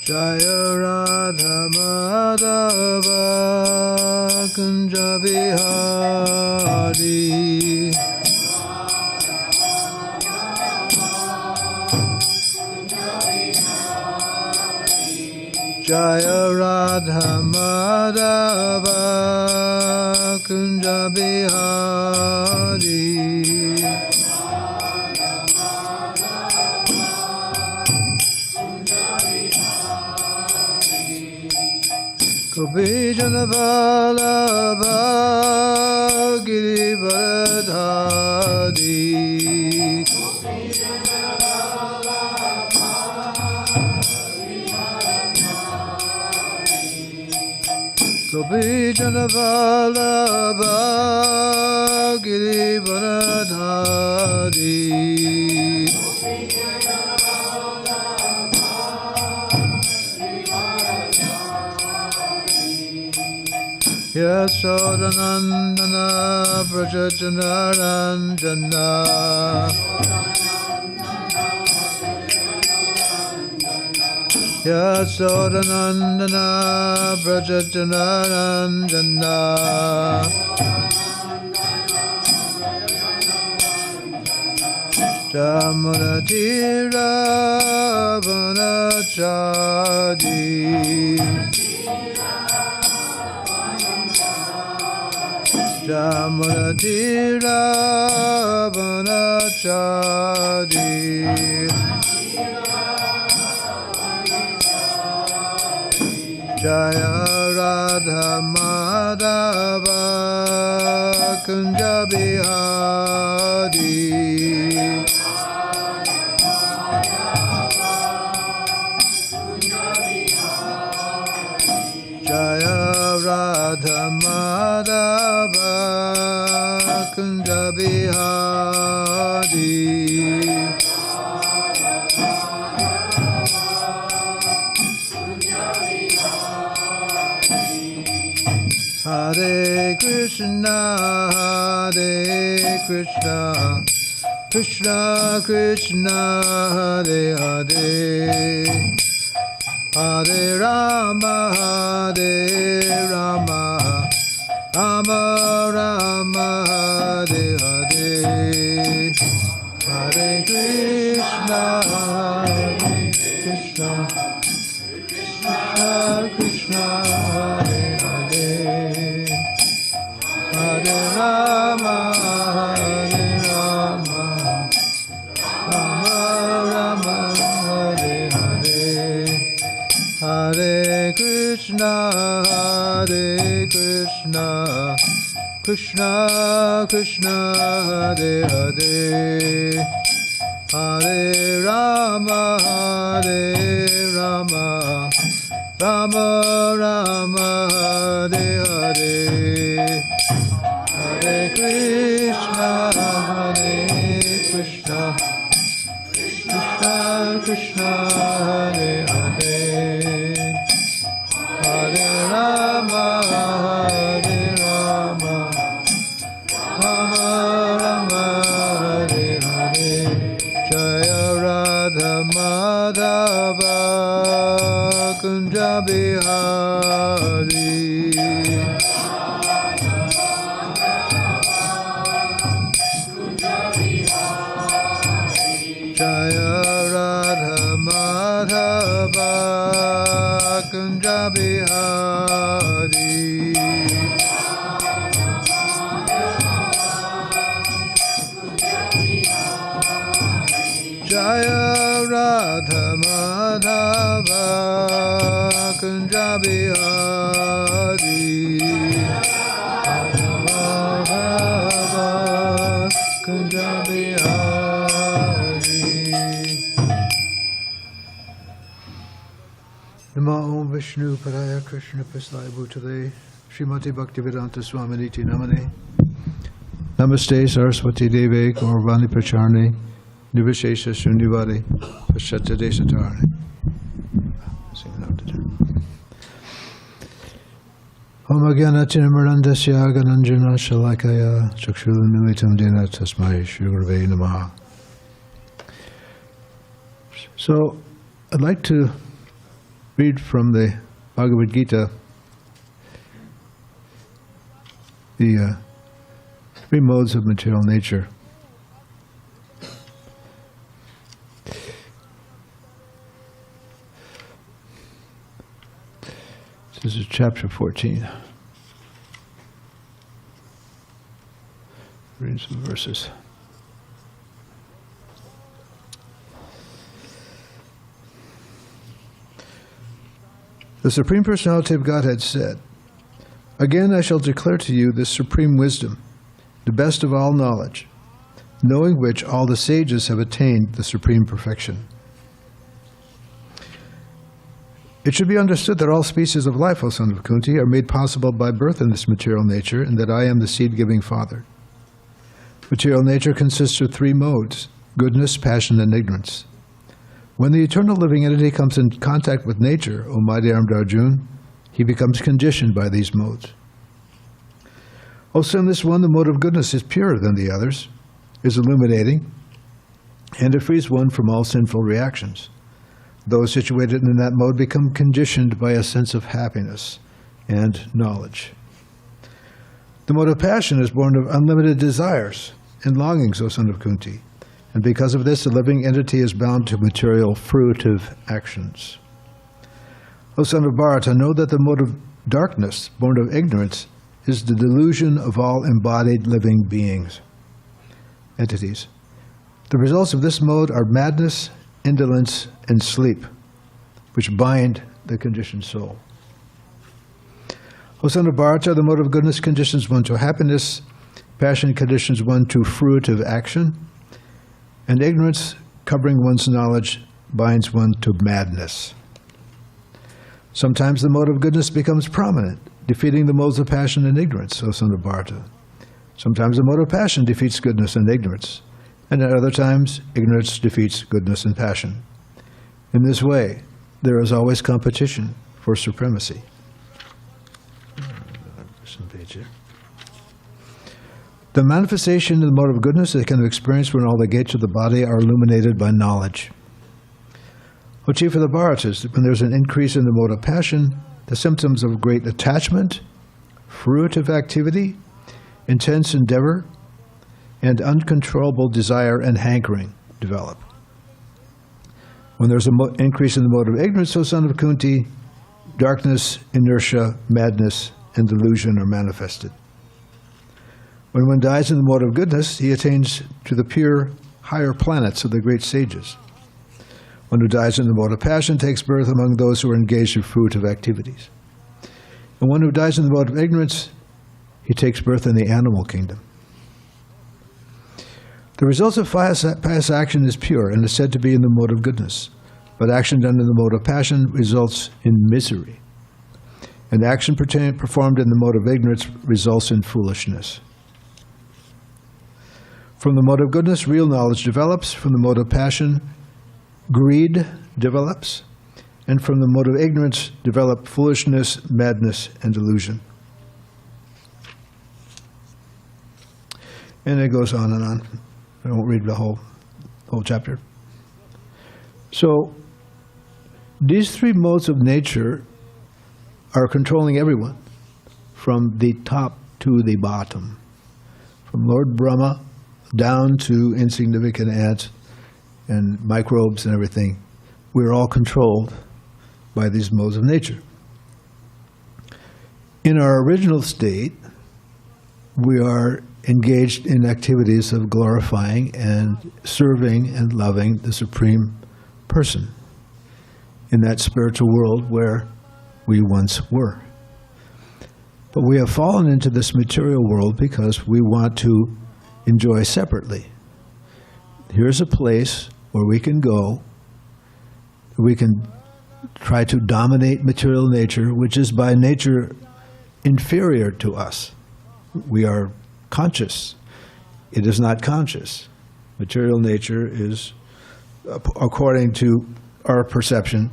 Jaya Radha Madhava Kunja Bihari Jaya Radha Madhava Kunja Bihari Gopijana Vallabha Girivardhari Gopijana Vallabha Girivardhari Yasodanandana Vrajajanaranjana Yasodanandana Vrajajanaranjana Jamunatira Vanachadi Jamunatira Vanachadi Jaya Radha Madhava Kunja Bihari Jaya Radha Madhava Kunja Bihari Hare Krishna Hare Krishna Krishna Krishna Hare Hare Hare Rama Hare Rama Rama Rama Hare Hare Hare Krishna Hare Krishna Krishna Krishna Hare Hare Hare Rama Hare Rama Rama Rama Hare Hare Hare Krishna Hare Krishna Krishna Krishna Hare Hare Hare Rama Hare Rama Rama Rama Hare Hare Hare Krishna Hare Krishna Krishna Krishna Hare Hare Hare Rama Hare Rama Rama Rama Hare Hare Jaya Radha Madhava Kunja Bihari Jaya Radha Madhava Kunja Bihari Jaya Radha Madhava Kunja Bihari Madhava Kunja Bihari Namo Om Vishnu Padaya Krishna Prasthaya Bhutale Srimati Bhaktivedanta Swaminiti Namane Namaste Saraswati Deve Gaurvani Pracharne Nivishesha Sundivadi Pashatya Desatarne. Sing it out to them. Om Agyanatimirandasya Gananjana Shalakaya Chakshulunimitam Dena Tasmai Shri Gurave Namaha. So, I'd like to read from the Bhagavad Gita the three modes of material nature. This is chapter 14. Read some verses. The Supreme Personality of Godhead said, "Again I shall declare to you this supreme wisdom, the best of all knowledge, knowing which all the sages have attained the supreme perfection. It should be understood that all species of life, O son of Kunti, are made possible by birth in this material nature, and that I am the seed-giving Father. Material nature consists of three modes: goodness, passion, and ignorance. When the eternal living entity comes in contact with nature, O mighty-armed Arjuna, he becomes conditioned by these modes. O son, this one, the mode of goodness, is purer than the others, is illuminating, and it frees one from all sinful reactions. Those situated in that mode become conditioned by a sense of happiness and knowledge. The mode of passion is born of unlimited desires and longings, O son of Kunti, and because of this, the living entity is bound to material fruitive actions. O son of Bharata, know that the mode of darkness, born of ignorance, is the delusion of all embodied living beings, entities. The results of this mode are madness, indolence, and sleep, which bind the conditioned soul. O son of Bharata, the mode of goodness conditions one to happiness, passion conditions one to fruitive action, and ignorance, covering one's knowledge, binds one to madness. Sometimes the mode of goodness becomes prominent, defeating the modes of passion and ignorance, O son of Bharata. Sometimes the mode of passion defeats goodness and ignorance, and at other times, ignorance defeats goodness and passion. In this way, there is always competition for supremacy. The manifestation of the mode of goodness is can be experienced when all the gates of the body are illuminated by knowledge. O chief of the Bharatas, when there's an increase in the mode of passion, the symptoms of great attachment, fruitive activity, intense endeavor, and uncontrollable desire and hankering develop. When there's an increase in the mode of ignorance, O son of Kunti, darkness, inertia, madness, and delusion are manifested. When one dies in the mode of goodness, he attains to the pure, higher planets of the great sages. One who dies in the mode of passion takes birth among those who are engaged in fruitive activities. And one who dies in the mode of ignorance, he takes birth in the animal kingdom. The results of past action is pure and is said to be in the mode of goodness, but action done in the mode of passion results in misery. And action performed in the mode of ignorance results in foolishness. From the mode of goodness, real knowledge develops. From the mode of passion, greed develops. And from the mode of ignorance, develop foolishness, madness, and delusion. And it goes on and on. I won't read the whole chapter. So, these three modes of nature are controlling everyone, from the top to the bottom. From Lord Brahma down to insignificant ants and microbes and everything. We're all controlled by these modes of nature. In our original state, we are engaged in activities of glorifying and serving and loving the Supreme Person in that spiritual world where we once were. But we have fallen into this material world because we want to enjoy separately. Here's a place where we can go, we can try to dominate material nature, which is by nature inferior to us. We are conscious. It is not conscious. Material nature is, according to our perception,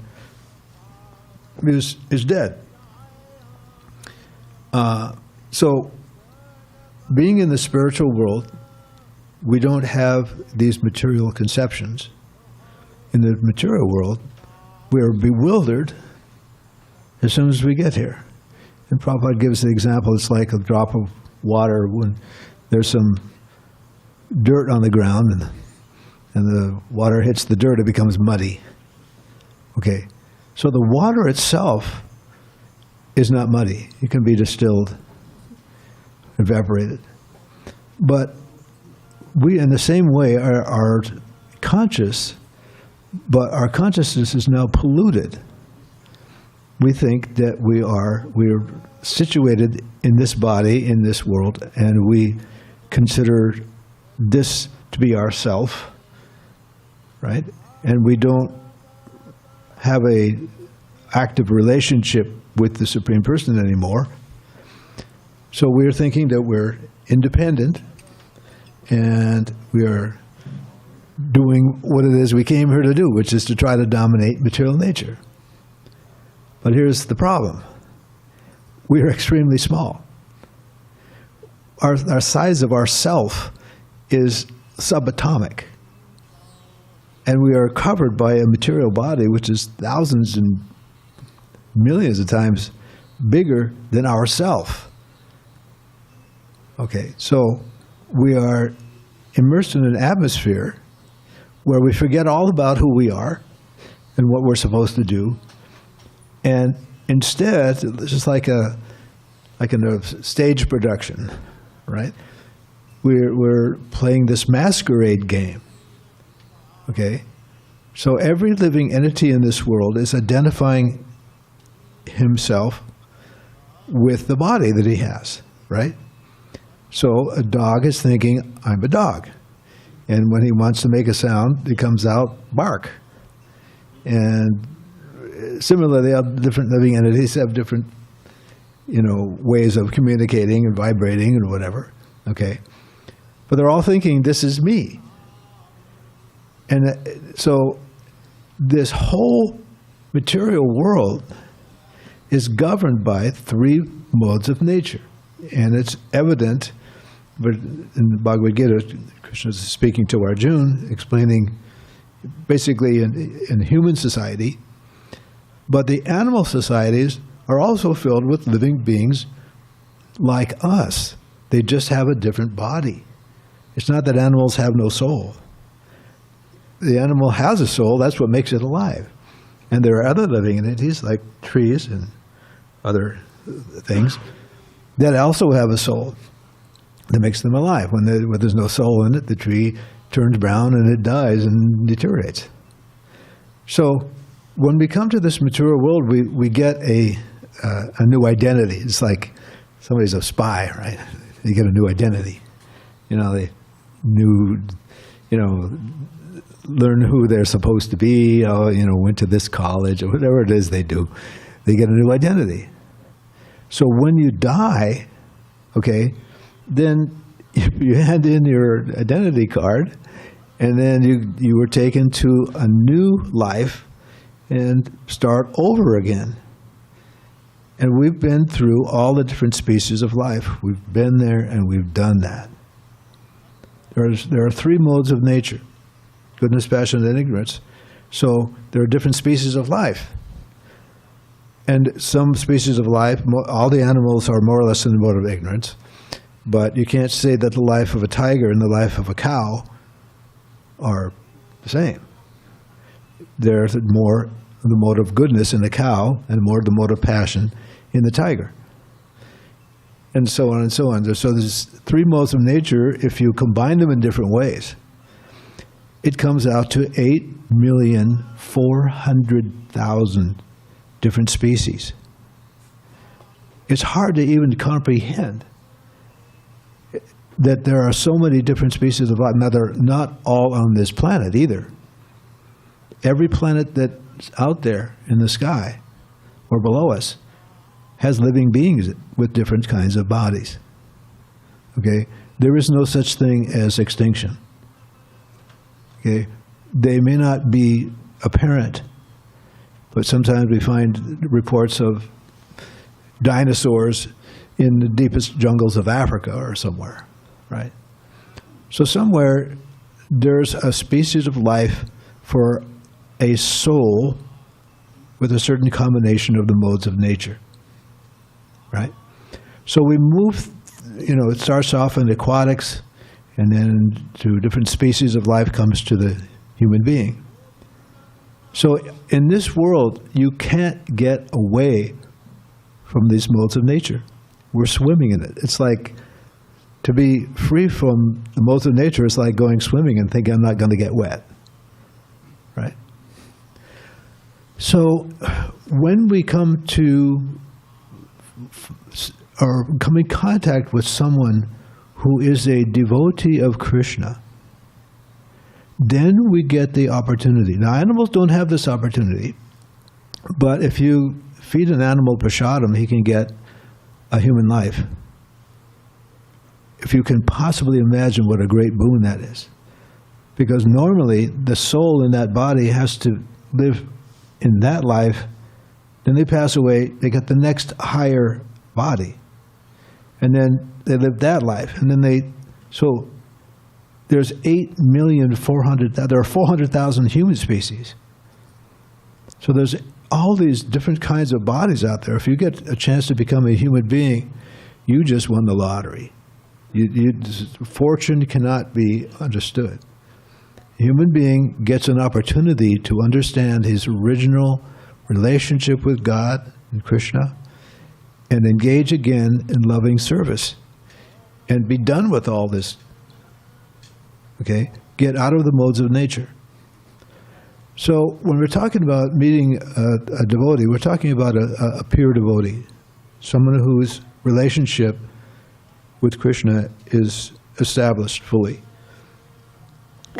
is dead. So, being in the spiritual world, we don't have these material conceptions. In the material world, we are bewildered as soon as we get here. And Prabhupada gives the example, it's like a drop of water when there's some dirt on the ground and the water hits the dirt, it becomes muddy. Okay, so the water itself is not muddy. It can be distilled, evaporated. But we, in the same way, are conscious, but our consciousness is now polluted. We think that we're situated in this body, in this world, and we consider this to be ourself, right? And we don't have a active relationship with the Supreme Person anymore. So we're thinking that we're independent and we are doing what it is we came here to do, which is to try to dominate material nature. But here's the problem. We are extremely small. Our size of our self is subatomic. And we are covered by a material body which is thousands and millions of times bigger than ourself. Okay, so we are immersed in an atmosphere where we forget all about who we are and what we're supposed to do. And instead, it's just like in a stage production, right? We're playing this masquerade game. Okay? So every living entity in this world is identifying himself with the body that he has, right? So a dog is thinking, I'm a dog. And when he wants to make a sound, it comes out bark. And similarly, different living entities have different, ways of communicating and vibrating and whatever, okay? But they're all thinking, this is me. And so this whole material world is governed by three modes of nature. And it's evident, but in the Bhagavad Gita, Krishna is speaking to Arjuna, explaining basically in human society, but the animal societies are also filled with living beings like us. They just have a different body. It's not that animals have no soul. The animal has a soul, that's what makes it alive. And there are other living entities like trees and other things that also have a soul that makes them alive. When there's no soul in it, the tree turns brown and it dies and deteriorates. So when we come to this material world, we get a new identity. It's like somebody's a spy, right? You get a new identity. They learn who they're supposed to be, went to this college, or whatever it is they do. They get a new identity. So when you die, okay, then you hand in your identity card, and then you were taken to a new life and start over again. And we've been through all the different species of life. We've been there and we've done that. There are three modes of nature: goodness, passion, and ignorance. So there are different species of life. And some species of life, all the animals are more or less in the mode of ignorance. But you can't say that the life of a tiger and the life of a cow are the same. There's more the mode of goodness in the cow and more the mode of passion in the tiger. And so on and so on. So there's three modes of nature. If you combine them in different ways, it comes out to 8,400,000 different species. It's hard to even comprehend that there are so many different species of life. Now, they're not all on this planet either. Every planet that's out there in the sky or below us has living beings with different kinds of bodies. Okay? There is no such thing as extinction. Okay? They may not be apparent, but sometimes we find reports of dinosaurs in the deepest jungles of Africa or somewhere, right? So somewhere there's a species of life for a soul with a certain combination of the modes of nature, right? So we move, it starts off in aquatics, and then to different species of life comes to the human being. So in this world, you can't get away from these modes of nature. We're swimming in it. It's like, to be free from the modes of nature is like going swimming and thinking I'm not going to get wet, right? So when we come to or come in contact with someone who is a devotee of Krishna, then we get the opportunity. Now, animals don't have this opportunity, but if you feed an animal prasadam, he can get a human life. If you can possibly imagine what a great boon that is. Because normally, the soul in that body has to live in that life, then they pass away, they get the next higher body. And then they live that life. And then so there's 8,400,000, there are 400,000 human species. So there's all these different kinds of bodies out there. If you get a chance to become a human being, you just won the lottery. Fortune cannot be understood. A human being gets an opportunity to understand his original relationship with God and Krishna and engage again in loving service and be done with all this. Okay? Get out of the modes of nature. So when we're talking about meeting a devotee, we're talking about a pure devotee, someone whose relationship with Krishna is established fully.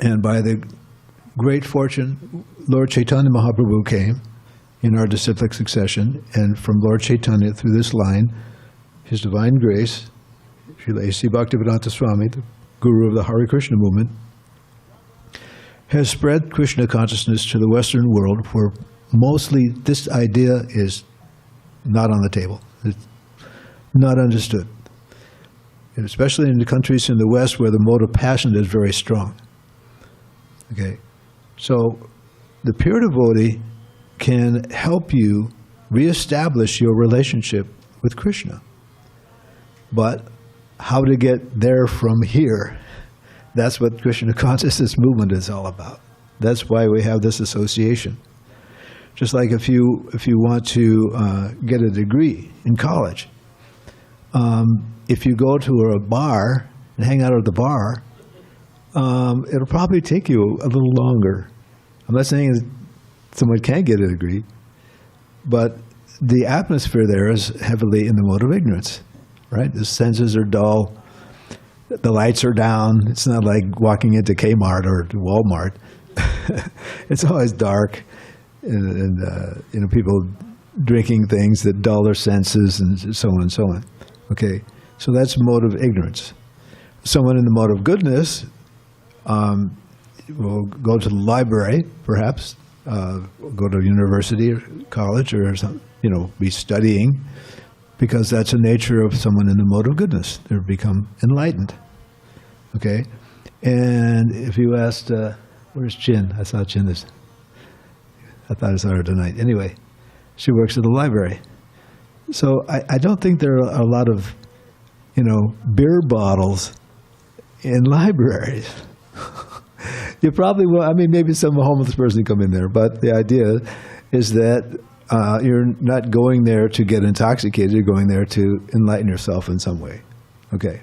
And by the great fortune, Lord Chaitanya Mahaprabhu came in our disciplic succession, and from Lord Chaitanya through this line, His Divine Grace, Srila HG Bhaktivedanta Swami, the guru of the Hare Krishna movement, has spread Krishna consciousness to the Western world, where mostly this idea is not on the table. It's not understood. And especially in the countries in the West where the mode of passion is very strong. Okay, so the pure devotee can help you reestablish your relationship with Krishna. But how to get there from here, that's what Krishna consciousness movement is all about. That's why we have this association. Just like if you want to get a degree in college, if you go to a bar and hang out at the bar, it'll probably take you a little longer. I'm not saying someone can't get a degree, but the atmosphere there is heavily in the mode of ignorance, right? The senses are dull, the lights are down. It's not like walking into Kmart or Walmart. It's always dark, and people drinking things that dull their senses, and so on and so on. Okay, so that's mode of ignorance. Someone in the mode of goodness will go to the library, perhaps, go to university or college or something, be studying, because that's the nature of someone in the mode of goodness. They become enlightened. Okay? And if you asked, where's Chin? I saw Chin this. I thought I saw her tonight. Anyway, she works at the library. So I don't think there are a lot of, beer bottles in libraries. You probably will. Maybe some homeless person come in there, but the idea is that you're not going there to get intoxicated. You're going there to enlighten yourself in some way. Okay.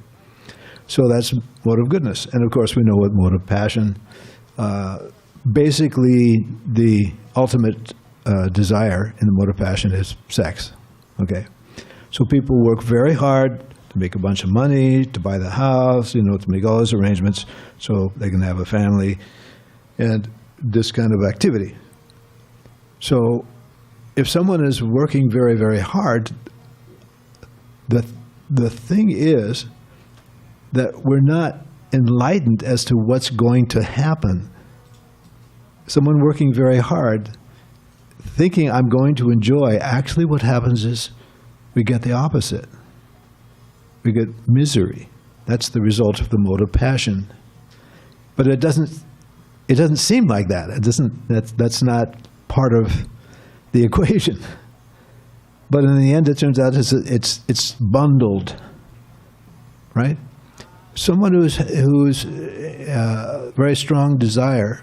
So that's mode of goodness. And of course, we know what mode of passion. Basically, the ultimate desire in the mode of passion is sex. Okay. So people work very hard to make a bunch of money, to buy the house, to make all those arrangements so they can have a family and this kind of activity. So if someone is working very, very hard, the thing is that we're not enlightened as to what's going to happen. Someone working very hard, thinking I'm going to enjoy, actually what happens is we get the opposite. We get misery. That's the result of the mode of passion. But it doesn't seem like that. That's not part of the equation. But in the end, it turns out it's bundled, right? Someone who's very strong desire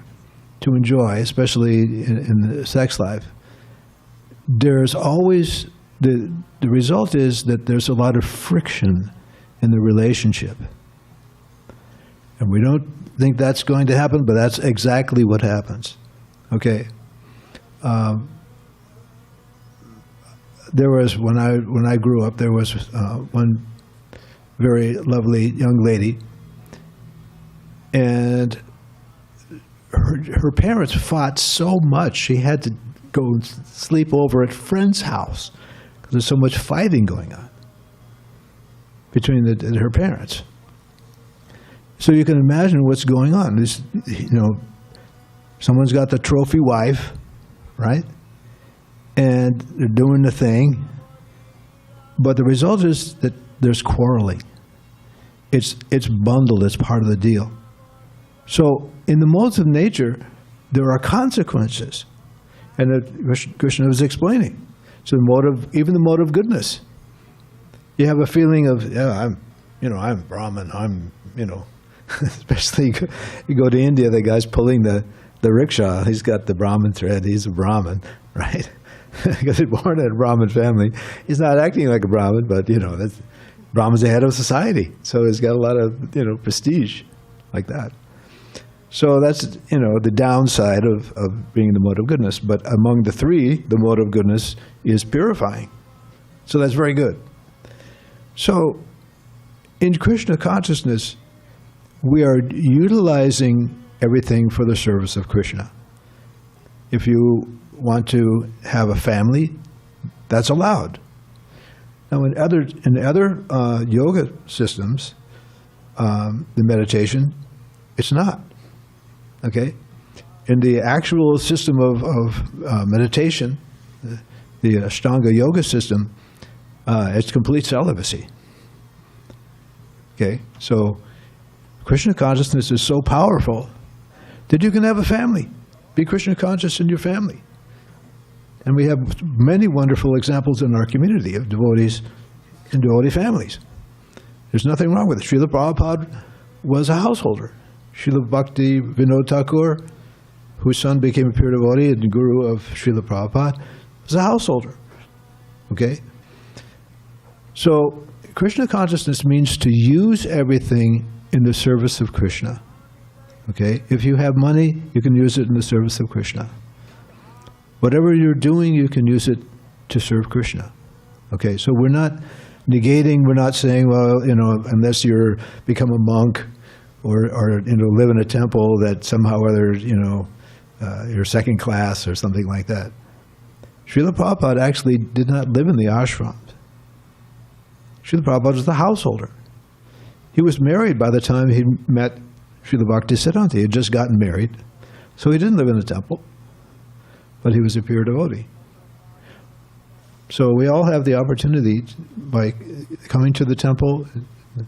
to enjoy, especially in the sex life, there's always the result is that there's a lot of friction in the relationship, and we don't think that's going to happen, but that's exactly what happens. Okay. There was when I grew up, there was one very lovely young lady, and her parents fought so much she had to go sleep over at friend's house because there's so much fighting going on between her parents. So you can imagine what's going on. This, someone's got the trophy wife, right? And they're doing the thing, but the result is that there's quarreling. It's bundled, it's part of the deal. So in the modes of nature, there are consequences. And Krishna was explaining. So even the mode of goodness. You have a feeling of, I'm Brahmin, especially you go to India, the guy's pulling the rickshaw, he's got the Brahmin thread, he's a Brahmin, right? Because he's born in a Brahmin family. He's not acting like a Brahmin, but, Brahman's the head of society. So he's got a lot of, prestige like that. So that's, the downside of being the mode of goodness. But among the three, the mode of goodness is purifying. So that's very good. So in Krishna consciousness, we are utilizing everything for the service of Krishna. If you want to have a family, that's allowed. Now in the other yoga systems, the meditation, it's not. Okay? In the actual system of meditation, the Ashtanga yoga system, it's complete celibacy. Okay? So Krishna consciousness is so powerful that you can have a family. Be Krishna conscious in your family. And we have many wonderful examples in our community of devotees and devotee families. There's nothing wrong with it. Srila Prabhupada was a householder. Srila Bhakti Vinod Thakur, whose son became a pure devotee and guru of Srila Prabhupada, was a householder. Okay? So Krishna consciousness means to use everything in the service of Krishna. Okay? If you have money, you can use it in the service of Krishna. Whatever you're doing, you can use it to serve Krishna. Okay? So we're not negating, we're not saying, well, unless you're become a monk or live in a temple that somehow or other, you're second class or something like that. Srila Prabhupada actually did not live in the ashram. Srila Prabhupada was the householder. He was married by the time he met Srila Bhaktisiddhanta. He had just gotten married. So he didn't live in a temple, but he was a pure devotee. So we all have the opportunity by coming to the temple,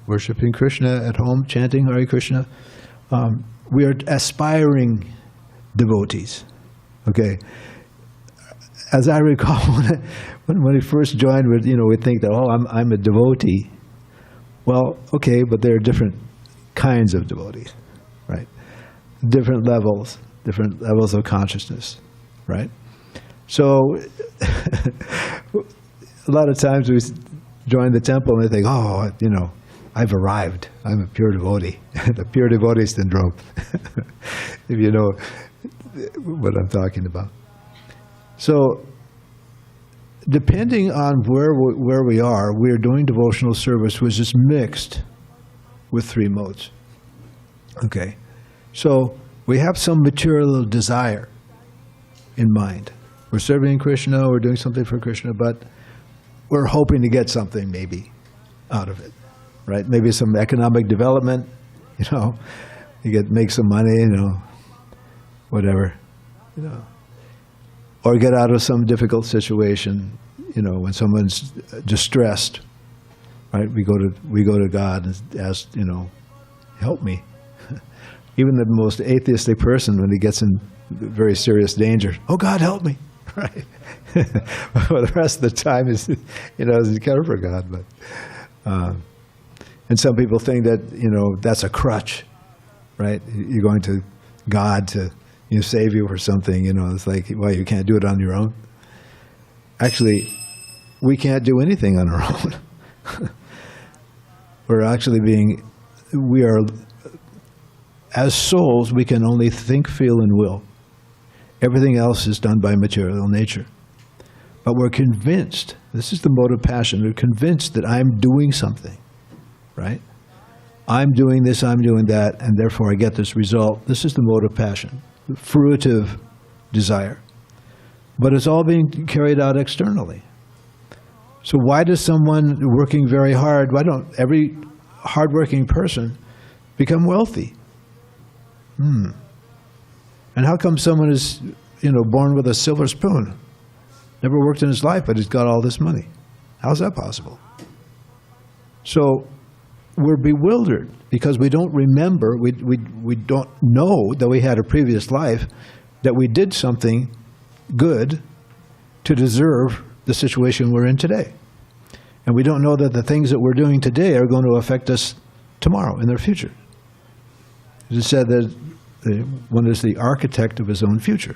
worshiping Krishna at home, chanting Hare Krishna. We are aspiring devotees. Okay. As I recall, when we first joined, we'd think that, I'm a devotee. Well, okay, but there are different kinds of devotees, right? Different levels of consciousness, right? So a lot of times we join the temple and they think, I've arrived. I'm a pure devotee. The pure devotee syndrome, if you know what I'm talking about. So depending on where we are doing devotional service which is mixed with three modes. Okay. So we have some material desire in mind. We're serving Krishna, we're doing something for Krishna, but we're hoping to get something maybe out of it, right? Maybe some economic development, you make some money, whatever, or get out of some difficult situation, when someone's distressed, right? We go to God and ask, help me. Even the most atheistic person, when he gets in very serious danger, oh God, help me. right? Well, the rest of the time is, is you care for God. But and some people think that that's a crutch, right? You're going to God to save you for something. It's like, well, you can't do it on your own. Actually, we can't do anything on our own. We are, as souls, we can only think, feel, and will. Everything else is done by material nature. But we're convinced, this is the mode of passion, we're convinced that I'm doing something, right? I'm doing this, I'm doing that, and therefore I get this result. This is the mode of passion, the fruitive desire. But it's all being carried out externally. So why does someone working very hard, why don't every hardworking person become wealthy? And how come someone is, born with a silver spoon? Never worked in his life, but he's got all this money. How's that possible? So we're bewildered because we don't remember, we don't know that we had a previous life, that we did something good to deserve the situation we're in today. And we don't know that the things that we're doing today are going to affect us tomorrow in their future. It is said that one is the architect of his own future.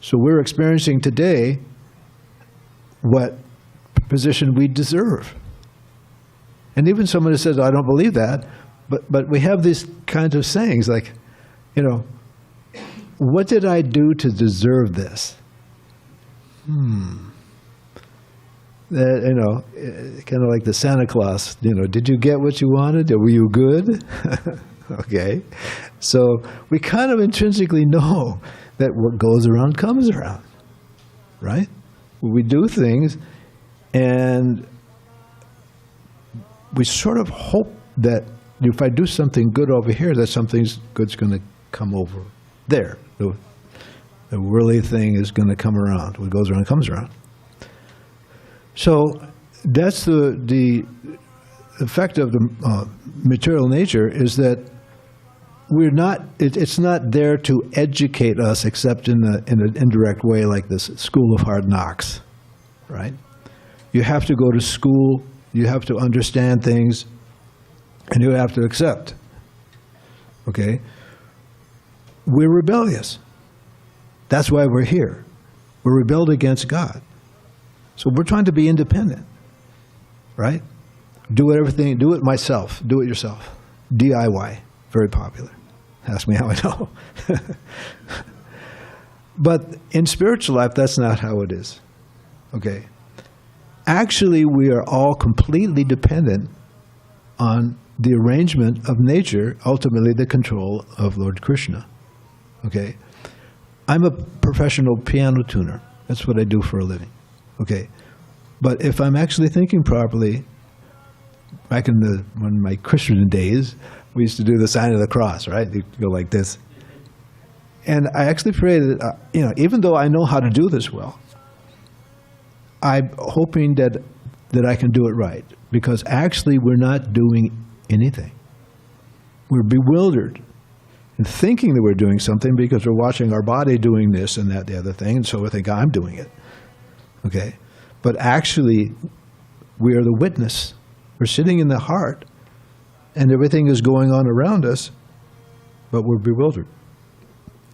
So we're experiencing today what position we deserve. And even someone who says, I don't believe that, but we have these kinds of sayings like, what did I do to deserve this? Kind of like the Santa Claus, did you get what you wanted? Were you good? Okay. So we kind of intrinsically know that what goes around comes around, right? We do things and we sort of hope that if I do something good over here, that something good's going to come over there. The worldly thing is going to come around. What goes around comes around. So that's the effect of the material nature, is that it's not there to educate us except in an indirect way, like this school of hard knocks, right? You have to go to school, you have to understand things, and you have to accept, okay? We're rebellious. That's why we're here. We're rebelled against God. So we're trying to be independent, right? Do it myself, do it yourself. DIY, very popular. Ask me how I know. But in spiritual life, that's not how it is, okay? Actually, we are all completely dependent on the arrangement of nature, ultimately the control of Lord Krishna, okay? I'm a professional piano tuner. That's what I do for a living. Okay, but if I'm actually thinking properly, back in my Christian days, we used to do the sign of the cross, right? You go like this. And I actually pray that, even though I know how to do this well, I'm hoping that I can do it right, because actually we're not doing anything. We're bewildered and thinking that we're doing something because we're watching our body doing this and that, the other thing, and so we think, I'm doing it. Okay, but actually, we are the witness. We're sitting in the heart, and everything is going on around us, but we're bewildered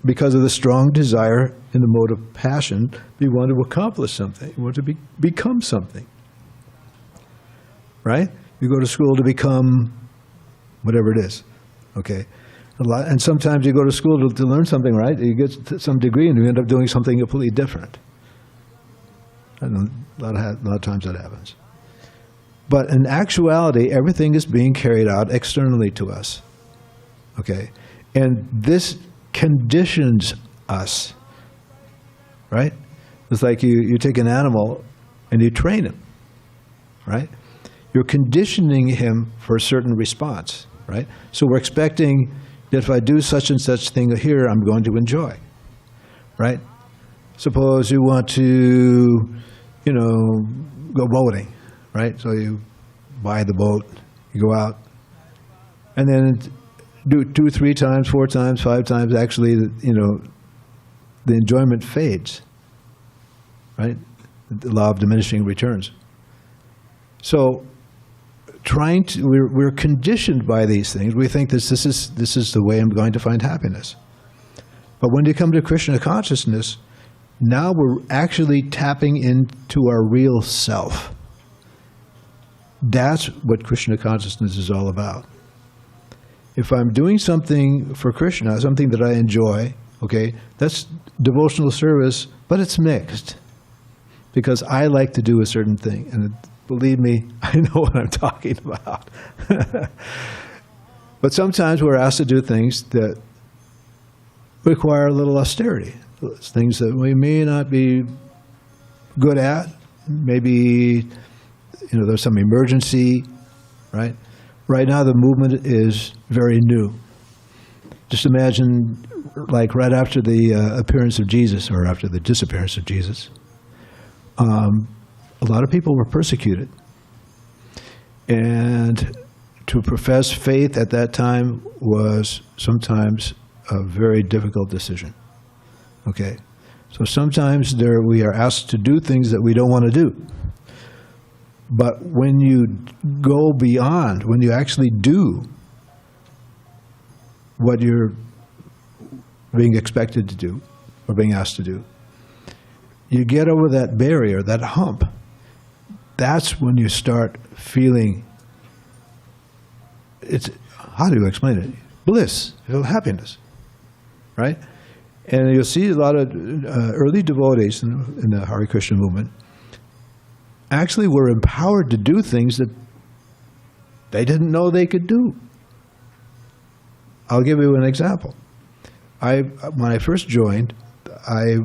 because of the strong desire in the mode of passion. We want to accomplish something. We want to become something, right? You go to school to become whatever it is, okay? And sometimes you go to school to learn something, right? You get some degree, and you end up doing something completely different. I know a lot of times that happens. But in actuality, everything is being carried out externally to us, okay? And this conditions us, right? It's like you take an animal and you train him, right? You're conditioning him for a certain response, right? So we're expecting that if I do such and such thing here, I'm going to enjoy, right? Suppose you want to, go boating, right? So you buy the boat, you go out, and then do 2, 3 times, 4 times, 5 times, actually, the enjoyment fades. right? The law of diminishing returns. So we're conditioned by these things. We think this is the way I'm going to find happiness. But when you come to Krishna consciousness, now we're actually tapping into our real self. That's what Krishna consciousness is all about. If I'm doing something for Krishna, something that I enjoy, okay, that's devotional service, but it's mixed. Because I like to do a certain thing. And believe me, I know what I'm talking about. But sometimes we're asked to do things that require a little austerity. It's things that we may not be good at. Maybe, there's some emergency, right? Right now the movement is very new. Just imagine, like right after the appearance of Jesus, or after the disappearance of Jesus, a lot of people were persecuted. And to profess faith at that time was sometimes a very difficult decision. Okay? So sometimes we are asked to do things that we don't want to do. But when you go beyond, when you actually do what you're being expected to do, or being asked to do, you get over that barrier, that hump. That's when you start feeling, how do you explain it? Bliss, happiness, right? And you'll see a lot of early devotees in the Hare Krishna movement actually were empowered to do things that they didn't know they could do. I'll give you an example. When I first joined, I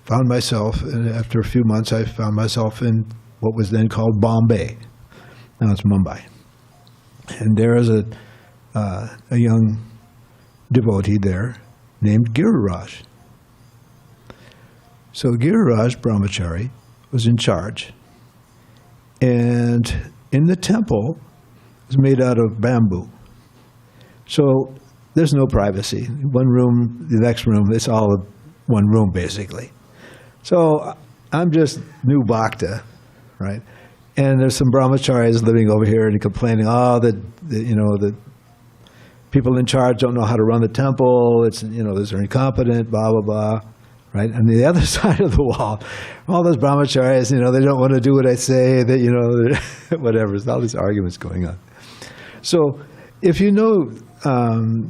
found myself, after a few months, I found myself in what was then called Bombay. Now it's Mumbai. And there is a young devotee there named Giriraj. So Giriraj Brahmachari was in charge. And in the temple, it was made out of bamboo. So there's no privacy. One room, the next room, it's all one room basically. So I'm just new bhakta, right? And there's some brahmacharis living over here and complaining, the people in charge don't know how to run the temple. They're incompetent, blah, blah, blah, right? And the other side of the wall, all those brahmacharis, they don't want to do what I say, whatever. There's all these arguments going on. So if you know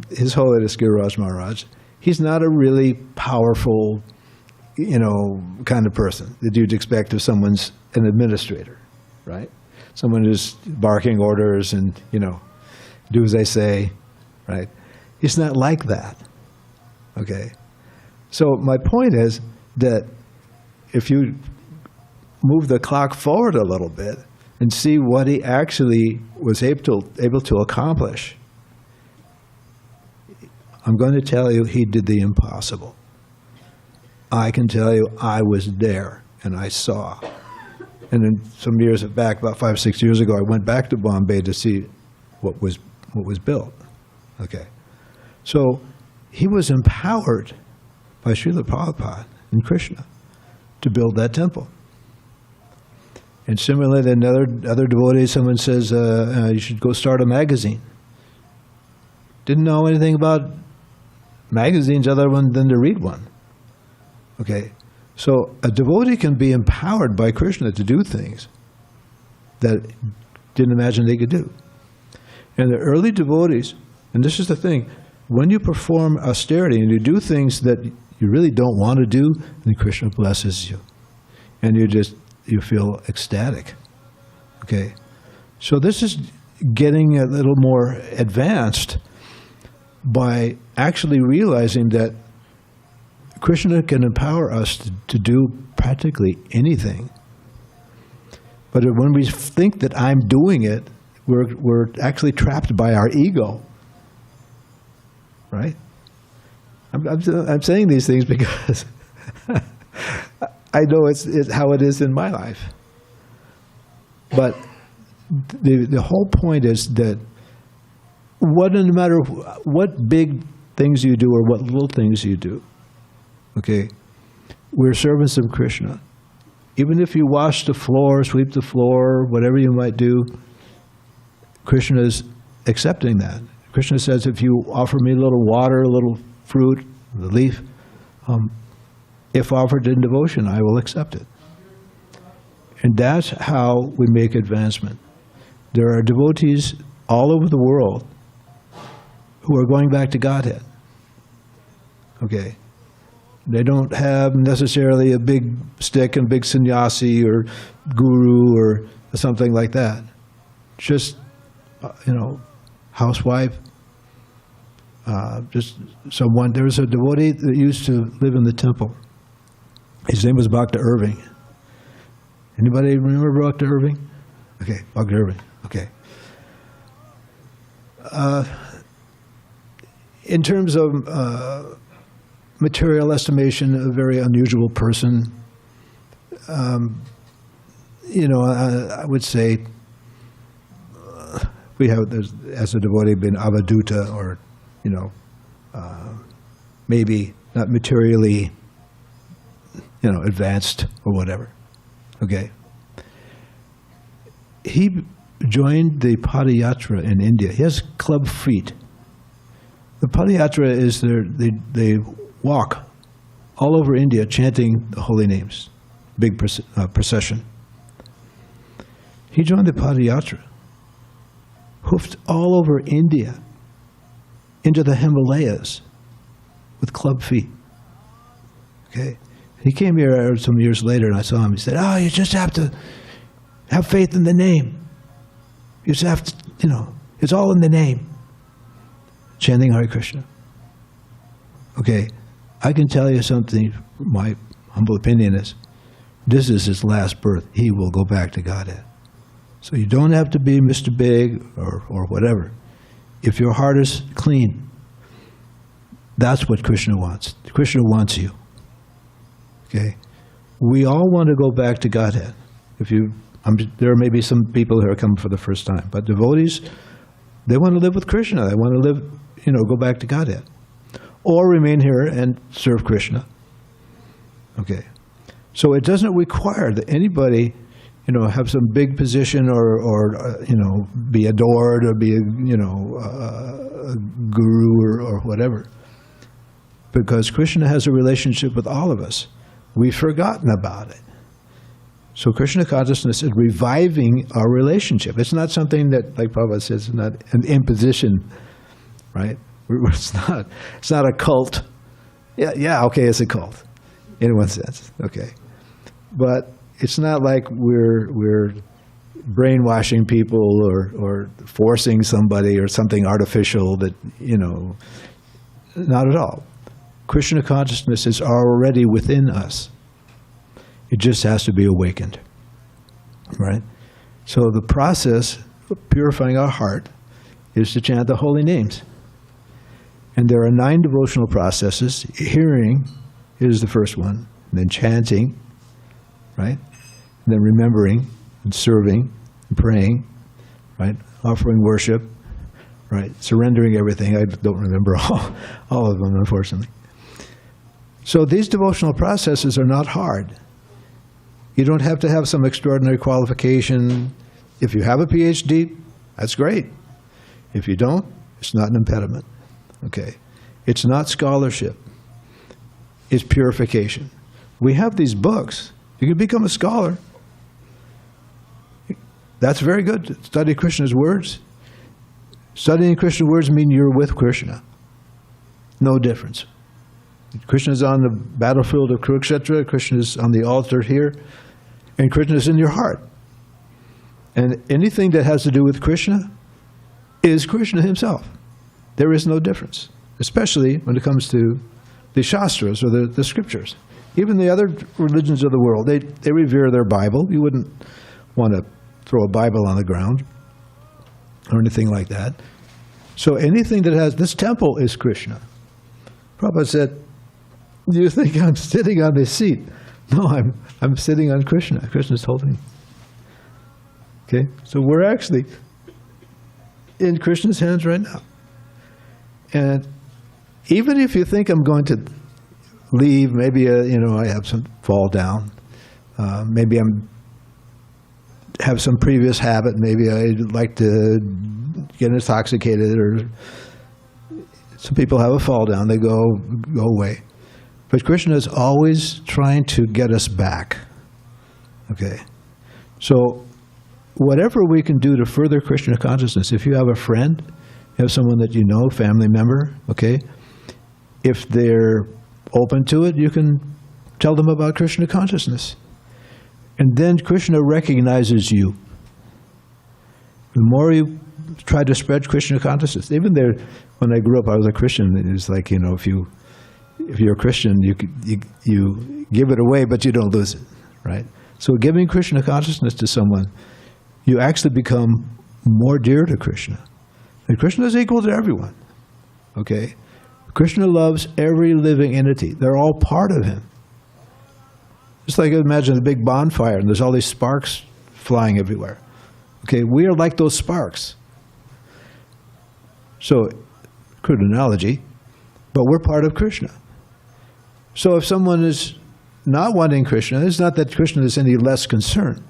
His Holiness Giriraj Maharaj, he's not a really powerful, kind of person that you'd expect if someone's an administrator, right? Someone who's barking orders and, do as I say, right? He's not like that, okay? So my point is that if you move the clock forward a little bit and see what he actually was able to accomplish, I'm going to tell you he did the impossible. I can tell you I was there and I saw. And then some years back, about 5 or 6 years ago, I went back to Bombay to see what was built. Okay. So he was empowered by Srila Prabhupada and Krishna to build that temple. And similarly, other devotees, someone says, you should go start a magazine. Didn't know anything about magazines other than to read one. Okay, so a devotee can be empowered by Krishna to do things that didn't imagine they could do. And the early devotees, and this is the thing, when you perform austerity and you do things that you really don't want to do, then Krishna blesses you. And you feel ecstatic. Okay, so this is getting a little more advanced by actually realizing that Krishna can empower us to do practically anything. But when we think that I'm doing it, we're actually trapped by our ego, right? I'm saying these things because I know it's how it is in my life. But the whole point is that no matter what big things you do or what little things you do, okay, we're servants of Krishna. Even if you wash the floor, sweep the floor, whatever you might do, Krishna is accepting that. Krishna says, if you offer me a little water, a little fruit, the leaf, if offered in devotion, I will accept it. And that's how we make advancement. There are devotees all over the world who are going back to Godhead. Okay? They don't have necessarily a big stick and big sannyasi or guru or something like that. Just, housewife. Just someone. There was a devotee that used to live in the temple. His name was Bhakta Irving. Anybody remember Bhakta Irving? Okay, Bhakta Irving. Okay. In terms of material estimation, a very unusual person. I would say we have, as a devotee, been avaduta, or maybe not materially, advanced or whatever. Okay. He joined the Padayatra in India. He has club feet. The Padayatra is they walk all over India chanting the holy names, big procession. He joined the Padayatra, hoofed all over India into the Himalayas with club feet. Okay? He came here some years later, and I saw him. He said, you just have to have faith in the name. You just have to, it's all in the name. Chanting Hare Krishna. Okay, I can tell you something, my humble opinion is, this is his last birth. He will go back to Godhead. So you don't have to be Mr. Big or whatever. If your heart is clean, that's what Krishna wants. Krishna wants you. Okay? We all want to go back to Godhead. There may be some people who are coming for the first time, but devotees, they want to live with Krishna. They want to live, go back to Godhead. Or remain here and serve Krishna. Okay. So it doesn't require that anybody, have some big position or be adored or be a guru or whatever. Because Krishna has a relationship with all of us. We've forgotten about it. So Krishna consciousness is reviving our relationship. It's not something that, like Prabhupada says, it's not an imposition, right? It's not a cult. Yeah, okay, it's a cult, in one sense, okay. But it's not like we're brainwashing people or forcing somebody or something artificial that, not at all. Krishna consciousness is already within us. It just has to be awakened, right? So the process of purifying our heart is to chant the holy names. And there are 9 devotional processes. Hearing is the first one, then chanting, right? And then remembering and serving and praying, right? Offering worship, right? Surrendering everything. I don't remember all of them, unfortunately. So these devotional processes are not hard. You don't have to have some extraordinary qualification. If you have a PhD, that's great. If you don't, it's not an impediment. Okay. It's not scholarship. It's purification. We have these books. You can become a scholar. That's very good. Study Krishna's words. Studying Krishna's words means you're with Krishna. No difference. Krishna is on the battlefield of Kurukshetra, Krishna is on the altar here, and Krishna is in your heart. And anything that has to do with Krishna is Krishna himself. There is no difference, especially when it comes to the Shastras or the scriptures. Even the other religions of the world, they revere their Bible. You wouldn't want to throw a Bible on the ground or anything like that. So anything that has, this temple is Krishna. Prabhupada said, do you think I'm sitting on this seat? No, I'm sitting on Krishna. Krishna's holding me. Okay? So we're actually in Krishna's hands right now. And even if you think I'm going to leave, maybe I have some fall down, Maybe have some previous habit. Maybe I like to get intoxicated, or some people have a fall down. They go away. But Krishna is always trying to get us back. Okay, so whatever we can do to further Krishna consciousness. If you have a friend, you have someone that you know, family member, okay, if they're open to it, you can tell them about Krishna consciousness. And then Krishna recognizes you. The more you try to spread Krishna consciousness, even there, when I grew up, I was a Christian. It was like, if you're a Christian, you give it away, but you don't lose it, right? So giving Krishna consciousness to someone, you actually become more dear to Krishna. And Krishna is equal to everyone, okay? Krishna loves every living entity. They're all part of him. Just like imagine a big bonfire and there's all these sparks flying everywhere. Okay, we are like those sparks. So, crude analogy, but we're part of Krishna. So if someone is not wanting Krishna, it's not that Krishna is any less concerned.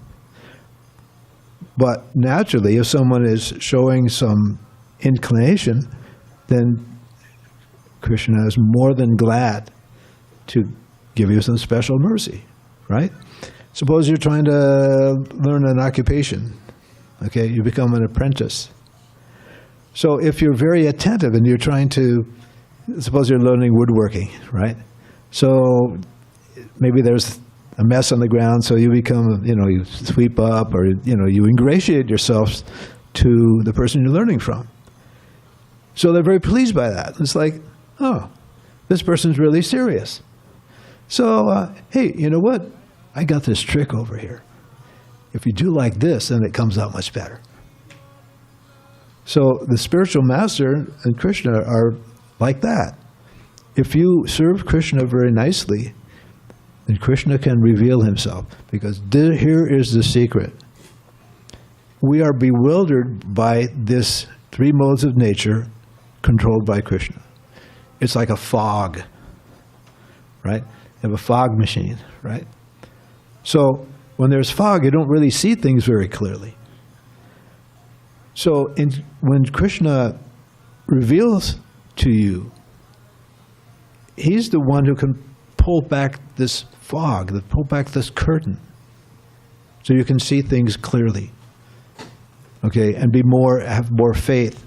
But naturally, if someone is showing some inclination, then Krishna is more than glad to give you some special mercy, right? Suppose you're trying to learn an occupation, okay? You become an apprentice. So if you're very attentive and you're trying to, suppose you're learning woodworking, right? So maybe there's a mess on the ground, so you become, you sweep up, or, you ingratiate yourself to the person you're learning from. So they're very pleased by that. It's like, oh, this person's really serious. So, hey, you know what? I got this trick over here. If you do like this, then it comes out much better. So the spiritual master and Krishna are like that. If you serve Krishna very nicely, then Krishna can reveal himself. Because here is the secret. We are bewildered by this three modes of nature controlled by Krishna. It's like a fog, right? You have a fog machine, right? So when there's fog, you don't really see things very clearly. So when Krishna reveals to you, he's the one who can pull back this fog, pull back this curtain, so you can see things clearly, okay, and have more faith.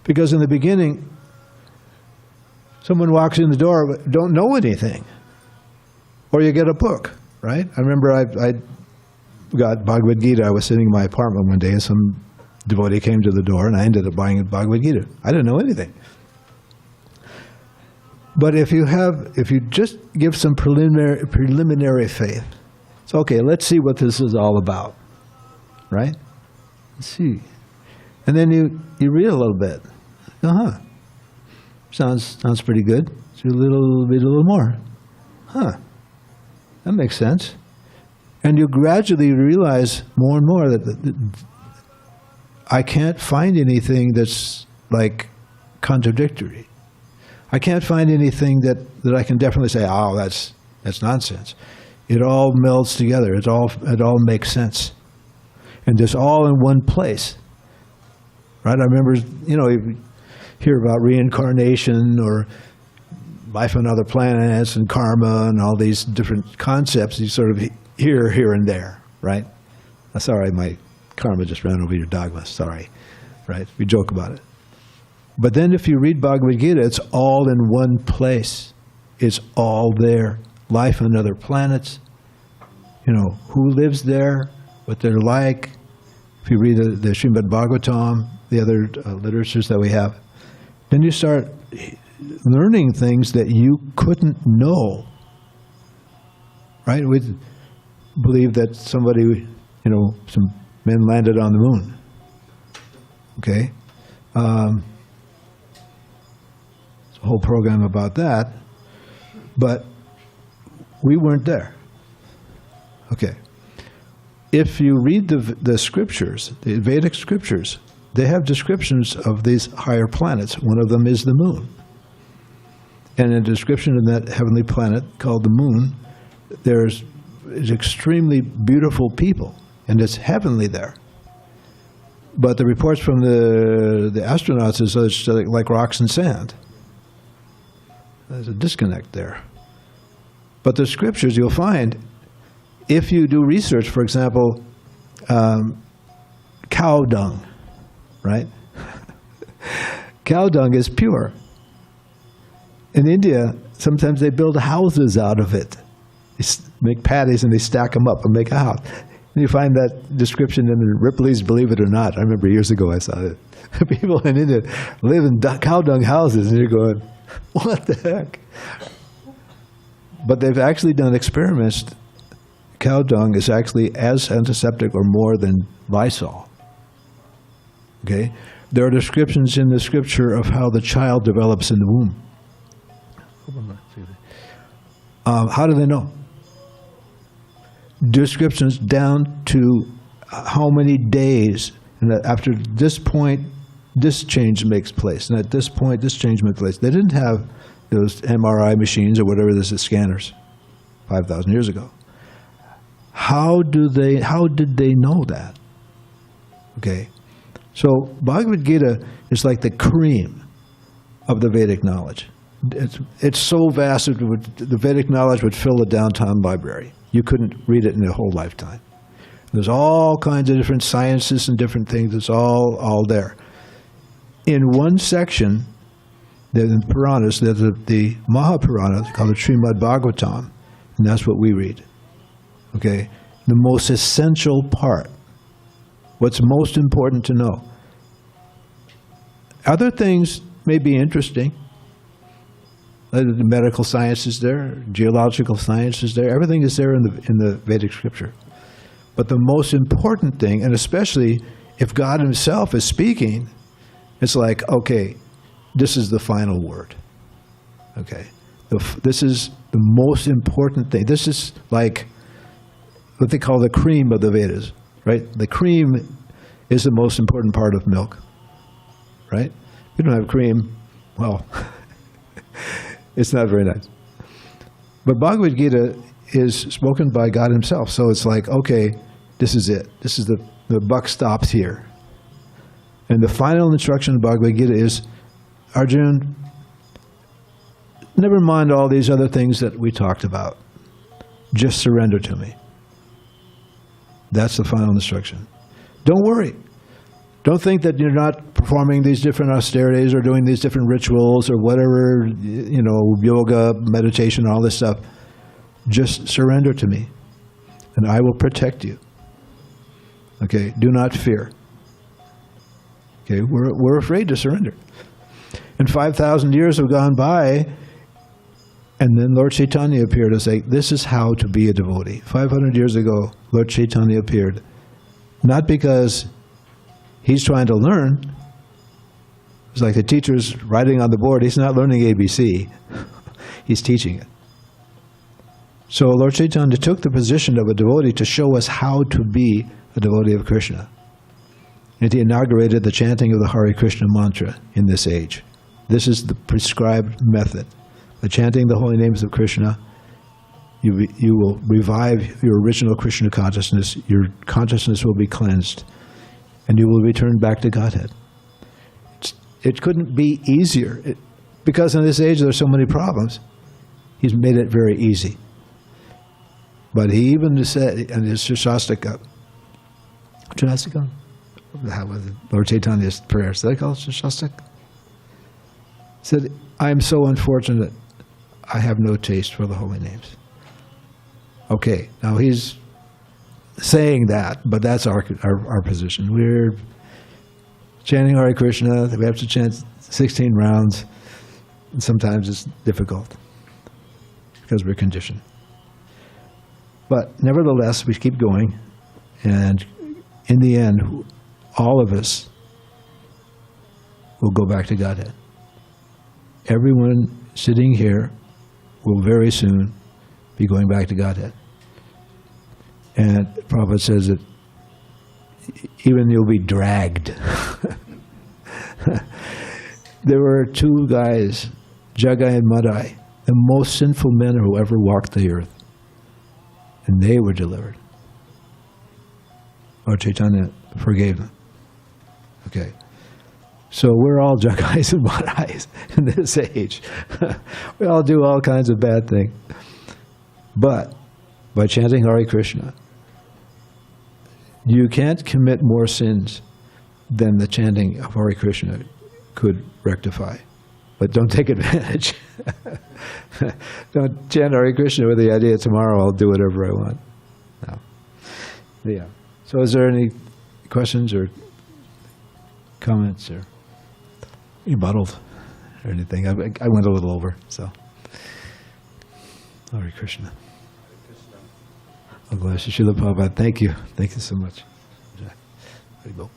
Because in the beginning, someone walks in the door but don't know anything, or you get a book, right? I remember I got Bhagavad Gita. I was sitting in my apartment one day, and some devotee came to the door, and I ended up buying a Bhagavad Gita. I didn't know anything. But if you just give some preliminary faith, it's okay, let's see what this is all about, right? Let's see. And then you read a little bit. Sounds pretty good. So read a little more. That makes sense. And you gradually realize more and more that I can't find anything that's like contradictory. I can't find anything that I can definitely say, oh, that's nonsense. It all melds together. It all makes sense. And it's all in one place. Right? I remember, you hear about reincarnation or life on other planets and karma and all these different concepts you sort of hear here and there, right? Sorry, my karma just ran over your dogma. Sorry, right? We joke about it. But then if you read Bhagavad Gita, it's all in one place. It's all there. Life on other planets. Who lives there, what they're like. If you read the Srimad Bhagavatam, the other literatures that we have, then you start learning things that you couldn't know. Right? We believe that somebody, some men landed on the moon. Okay? A whole program about that, but we weren't there. Okay. If you read the scriptures, the Vedic scriptures, they have descriptions of these higher planets. One of them is the moon. And in a description of that heavenly planet called the moon, there's is extremely beautiful people, and it's heavenly there. But the reports from the astronauts is it's like rocks and sand. There's a disconnect there. But the scriptures, you'll find, if you do research, for example, cow dung, right? Cow dung is pure. In India, sometimes they build houses out of it. They make patties and they stack them up and make a house. And you find that description in Ripley's Believe It or Not. I remember years ago I saw it. People in India live in cow dung houses, and you're going, what the heck? But they've actually done experiments. Cow dung is actually as antiseptic or more than Lysol. Okay? There are descriptions in the scripture of how the child develops in the womb. How do they know? Descriptions down to how many days, and that after this point, this change makes place, and at this point, this change makes place. They didn't have those MRI machines or whatever this is, scanners, 5,000 years ago. How did they know that? Okay, so Bhagavad Gita is like the cream of the Vedic knowledge. It's so vast that the Vedic knowledge would fill a downtown library. You couldn't read it in a whole lifetime. There's all kinds of different sciences and different things. It's all there. In one section, the Puranas, there's the Mahapurana, called the Srimad Bhagavatam, and that's what we read. Okay? The most essential part. What's most important to know. Other things may be interesting. The medical science is there, geological science is there, everything is there in the Vedic scripture. But the most important thing, and especially if God himself is speaking, it's like, okay, this is the final word. Okay, this is the most important thing. This is like what they call the cream of the Vedas, right? The cream is the most important part of milk, right? If you don't have cream, well, it's not very nice. But Bhagavad Gita is spoken by God himself, so it's like, okay, this is it. This is the buck stops here. And the final instruction of Bhagavad Gita is, Arjun, never mind all these other things that we talked about. Just surrender to me. That's the final instruction. Don't worry. Don't think that you're not performing these different austerities or doing these different rituals or whatever, yoga, meditation, all this stuff. Just surrender to me, and I will protect you. Okay, do not fear. Okay, we're afraid to surrender. And 5,000 years have gone by, and then Lord Chaitanya appeared to say, this is how to be a devotee. 500 years ago, Lord Chaitanya appeared. Not because he's trying to learn. It's like the teacher's writing on the board. He's not learning ABC. He's teaching it. So Lord Chaitanya took the position of a devotee to show us how to be a devotee of Krishna. And he inaugurated the chanting of the Hare Krishna mantra in this age. This is the prescribed method. By chanting the holy names of Krishna, you will revive your original Krishna consciousness. Your consciousness will be cleansed, and you will return back to Godhead. It couldn't be easier. Because in this age there's so many problems, he's made it very easy. But he even said in his Shastika, how was it? Lord Chaitanya's prayer, did I call it Shastika? Said, I am so unfortunate, I have no taste for the holy names. Okay, now he's saying that, but that's our position. We're chanting Hare Krishna, we have to chant 16 rounds, and sometimes it's difficult because we're conditioned. But nevertheless, we keep going, and in the end, all of us will go back to Godhead. Everyone sitting here will very soon be going back to Godhead. And the Prophet says that even you'll be dragged. There were two guys, Jagai and Madai, the most sinful men who ever walked the earth. and they were delivered. Lord Chaitanya forgave them. Okay. So we're all Jagais and Madhais in this age. We all do all kinds of bad things. But by chanting Hare Krishna, you can't commit more sins than the chanting of Hare Krishna could rectify. But don't take advantage. Don't chant Hare Krishna with the idea tomorrow I'll do whatever I want. No. Yeah. So is there any questions or comments or rebuttals or anything? I went a little over, so. Hare Krishna. Oh, bless you, Srila Prabhupada. Thank you. Thank you so much. Haribol.